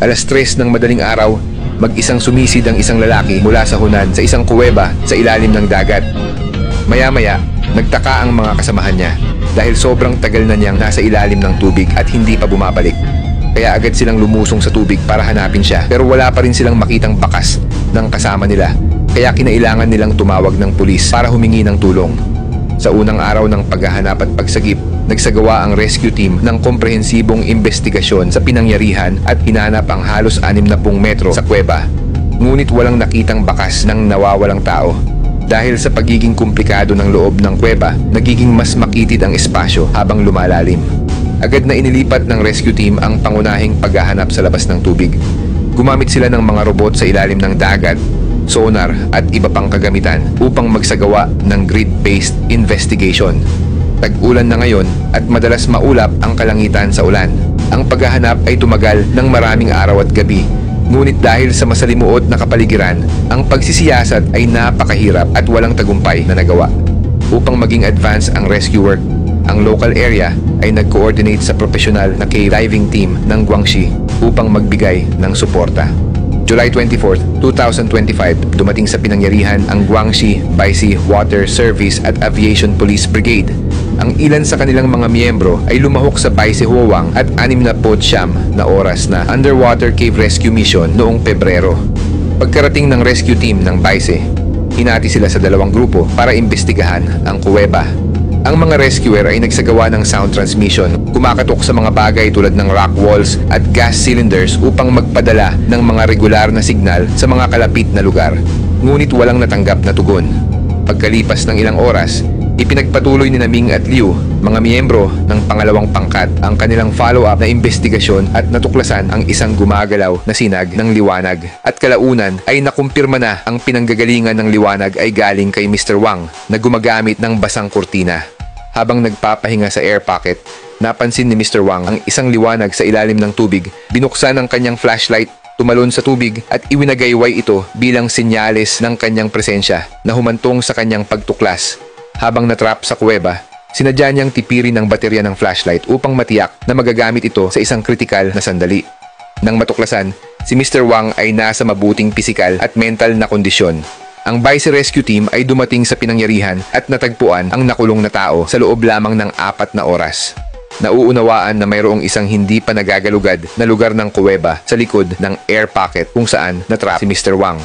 Alas 3 ng madaling araw, mag-isang sumisid ang isang lalaki mula sa Hunan sa isang kuweba sa ilalim ng dagat. Maya-maya, nagtaka ang mga kasamahan niya dahil sobrang tagal na niyang nasa ilalim ng tubig at hindi pa bumabalik. Kaya agad silang lumusong sa tubig para hanapin siya, pero wala pa rin silang makitang bakas ng kasama nila. Kaya kinailangan nilang tumawag ng pulis para humingi ng tulong. Sa unang araw ng paghahanap at pagsagip, nagsagawa ang rescue team ng komprehensibong investigasyon sa pinangyarihan at hinanap ang halos 60 metro sa kuweba. Ngunit walang nakitang bakas ng nawawalang tao. Dahil sa pagiging komplikado ng loob ng kuweba, nagiging mas makitid ang espasyo habang lumalalim. Agad na inilipat ng rescue team ang pangunahing paghahanap sa labas ng tubig. Gumamit sila ng mga robot sa ilalim ng dagat, sonar at iba pang kagamitan upang magsagawa ng grid-based investigation. Tag-ulan na ngayon at madalas maulap ang kalangitan sa ulan. Ang paghahanap ay tumagal ng maraming araw at gabi. Ngunit dahil sa masalimuot na kapaligiran, ang pagsisiyasat ay napakahirap at walang tagumpay na nagawa. Upang maging advance ang rescue work, ang local area ay nag-coordinate sa profesional na cave diving team ng Guangxi upang magbigay ng suporta. July 24, 2025, dumating sa pinangyarihan ang Guangxi Baisi Water Service at Aviation Police Brigade. Ang ilan sa kanilang mga miyembro ay lumahok sa Baisi Huawang at 69 na oras na underwater cave rescue mission noong Pebrero. Pagkarating ng rescue team ng Baisi, hinati sila sa dalawang grupo para imbestigahan ang kuweba. Ang mga rescuer ay nagsagawa ng sound transmission, kumakatok sa mga bagay tulad ng rock walls at gas cylinders upang magpadala ng mga regular na signal sa mga kalapit na lugar. Ngunit walang natanggap na tugon. Pagkalipas ng ilang oras, ipinagpatuloy ni Ming at Liu, mga miyembro ng pangalawang pangkat, ang kanilang follow-up na investigasyon at natuklasan ang isang gumagalaw na sinag ng liwanag. At kalaunan ay nakumpirma na ang pinanggagalingan ng liwanag ay galing kay Mr. Wang na gumagamit ng basang kurtina. Habang nagpapahinga sa air pocket, napansin ni Mr. Wang ang isang liwanag sa ilalim ng tubig. Binuksan ang kanyang flashlight, tumalon sa tubig at iwinagayway ito bilang senyales ng kanyang presensya na humantong sa kanyang pagtuklas. Habang natrap sa kuweba, sinadya niyang tipirin ang baterya ng flashlight upang matiyak na magagamit ito sa isang kritikal na sandali. Nang matuklasan, si Mr. Wang ay nasa mabuting pisikal at mental na kondisyon. Ang Baisi Rescue Team ay dumating sa pinangyarihan at natagpuan ang nakulong na tao sa loob lamang ng 4 na oras. Nauunawaan na mayroong isang hindi pa nagagalugad na lugar ng kuweba sa likod ng air pocket kung saan natrap si Mr. Wang.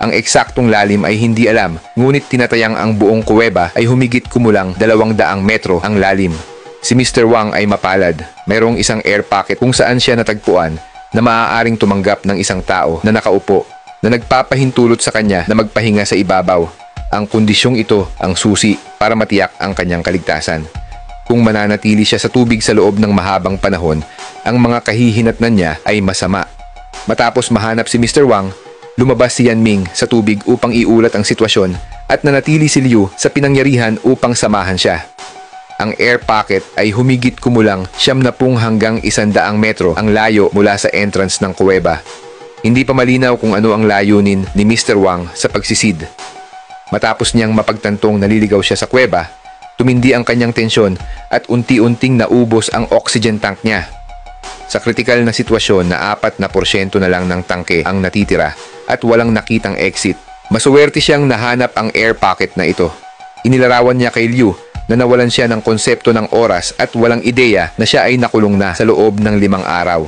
Ang eksaktong lalim ay hindi alam, ngunit tinatayang ang buong kuweba ay humigit kumulang 200 metro ang lalim. Si Mr. Wang ay mapalad. Mayroong isang air pocket kung saan siya natagpuan na maaaring tumanggap ng isang tao na nakaupo na nagpapahintulot sa kanya na magpahinga sa ibabaw. Ang kondisyong ito ang susi para matiyak ang kanyang kaligtasan. Kung mananatili siya sa tubig sa loob ng mahabang panahon, ang mga kahihinatnan niya ay masama. Matapos mahanap si Mr. Wang, lumabas si Yan Ming sa tubig upang iulat ang sitwasyon at nanatili si Liu sa pinangyarihan upang samahan siya. Ang air pocket ay humigit kumulang 70 hanggang 100 metro ang layo mula sa entrance ng kuweba. Hindi pa malinaw kung ano ang layunin ni Mr. Wang sa pagsisid. Matapos niyang mapagtantong naliligaw siya sa kuweba, tumindi ang kanyang tensyon at unti-unting naubos ang oxygen tank niya. Sa kritikal na sitwasyon na 4% na lang ng tangke ang natitira at walang nakitang exit, masuwerte siyang nahanap ang air pocket na ito. Inilarawan niya kay Liu na nawalan siya ng konsepto ng oras at walang ideya na siya ay nakulong na sa loob ng 5 araw.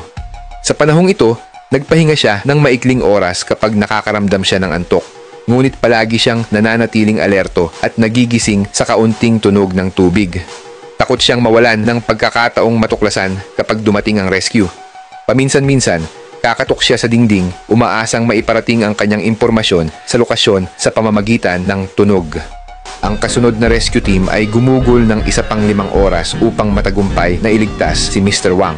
Sa panahong ito, nagpahinga siya ng maikling oras kapag nakakaramdam siya ng antok. Ngunit palagi siyang nananatiling alerto at nagigising sa kaunting tunog ng tubig. Takot siyang mawalan ng pagkakataong matuklasan kapag dumating ang rescue. Paminsan-minsan, kakatok siya sa dingding, umaasang maiparating ang kanyang impormasyon sa lokasyon sa pamamagitan ng tunog. Ang kasunod na rescue team ay gumugol ng 1 pang 5 oras upang matagumpay na iligtas si Mr. Wang.